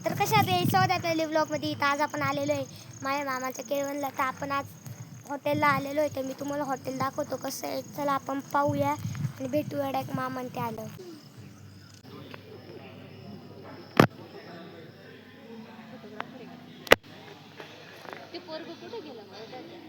तर कशात यायचं होतं आपल्या ब्लॉगमध्ये. तर आज आपण आलेलो आहे माझ्या मामाच्या केळवणला. तर आपण आज हॉटेलला आलेलो आहे. तर मी तुम्हाला हॉटेल दाखवतो कसं आहे. चला आपण पाहूया आणि भेटूया डायरेक्ट मामा ते आलं. ते पोरग कुठे गेलं